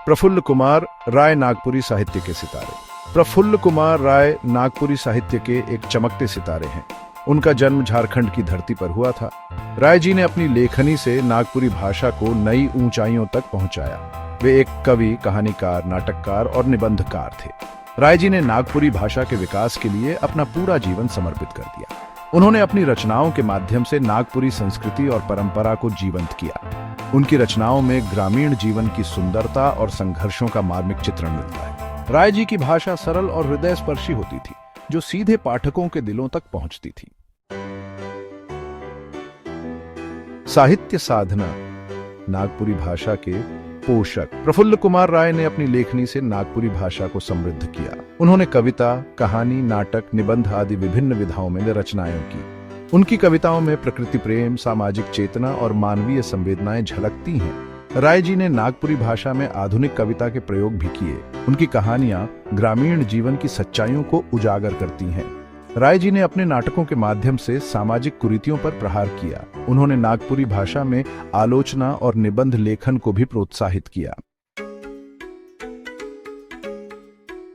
प्रफुल्ल कुमार राय नागपुरी साहित्य के सितारे। प्रफुल्ल कुमार राय नागपुरी साहित्य के एक चमकते सितारे हैं। उनका जन्म झारखंड की धरती पर हुआ था। राय जी ने अपनी लेखनी से नागपुरी भाषा को नई ऊंचाइयों तक पहुंचाया। वे एक कवि, कहानीकार, नाटककार और निबंधकार थे। राय जी ने नागपुरी भाषा के विकास के लिए अपना पूरा जीवन समर्पित कर दिया। उन्होंने अपनी रचनाओं के माध्यम से नागपुरी संस्कृति और परंपरा को जीवंत किया। उनकी रचनाओं में ग्रामीण जीवन की सुंदरता और संघर्षों का मार्मिक चित्रण मिलता है। राय जी की भाषा सरल और हृदयस्पर्शी होती थी, जो सीधे पाठकों के दिलों तक पहुंचती थी। साहित्य साधना। नागपुरी भाषा के पोषक प्रफुल्ल कुमार राय ने अपनी लेखनी से नागपुरी भाषा को समृद्ध किया। उन्होंने कविता, कहानी, नाटक, निबंध आदि विभिन्न विधाओं में रचनाएं की। उनकी कविताओं में प्रकृति प्रेम, सामाजिक चेतना और मानवीय संवेदनाएं झलकती हैं। राय जी ने नागपुरी भाषा में आधुनिक कविता के प्रयोग भी किए। उनकी कहानियां ग्रामीण जीवन की सच्चाइयों को उजागर करती हैं। राय जी ने अपने नाटकों के माध्यम से सामाजिक कुरीतियों पर प्रहार किया। उन्होंने नागपुरी भाषा में आलोचना और निबंध लेखन को भी प्रोत्साहित किया।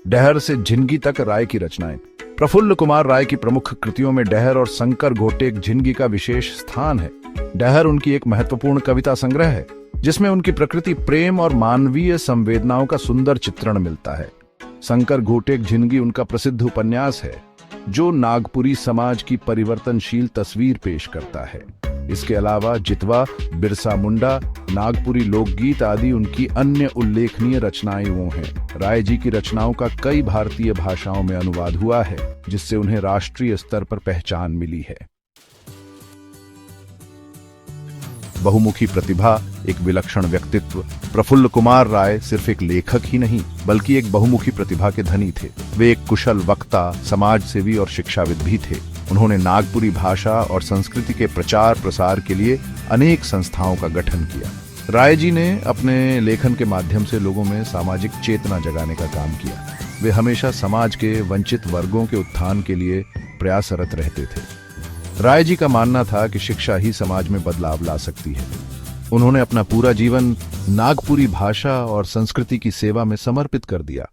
डहर से झिनगी तक राय की रचनाएं। प्रफुल्ल कुमार राय की प्रमुख कृतियों में डहर और शंकर घोटेक झिनगी का विशेष स्थान है। डहर उनकी एक महत्वपूर्ण कविता संग्रह है, जिसमें उनकी प्रकृति प्रेम और मानवीय संवेदनाओं का सुंदर चित्रण मिलता है। शंकर घोटेक झिनगी उनका प्रसिद्ध उपन्यास है, जो नागपुरी समाज की परिवर्तनशील तस्वीर पेश करता है। इसके अलावा जितवा, बिरसा मुंडा, नागपुरी लोकगीत आदि उनकी अन्य उल्लेखनीय रचनाएं वो हैं। राय जी की रचनाओं का कई भारतीय भाषाओं में अनुवाद हुआ है, जिससे उन्हें राष्ट्रीय स्तर पर पहचान मिली है। बहुमुखी प्रतिभा, एक विलक्षण व्यक्तित्व। प्रफुल्ल कुमार राय सिर्फ एक लेखक ही नहीं, बल्कि एक बहुमुखी प्रतिभा के धनी थे। वे एक कुशल वक्ता, समाजसेवी और शिक्षाविद भी थे। उन्होंने नागपुरी भाषा और संस्कृति के प्रचार प्रसार के लिए अनेक संस्थाओं का गठन किया। राय जी ने अपने लेखन के माध्यम से लोगों में सामाजिक चेतना जगाने का काम किया। वे हमेशा समाज के वंचित वर्गों के उत्थान के लिए प्रयासरत रहते थे। राय जी का मानना था कि शिक्षा ही समाज में बदलाव ला सकती है। उन्होंने अपना पूरा जीवन नागपुरी भाषा और संस्कृति की सेवा में समर्पित कर दिया।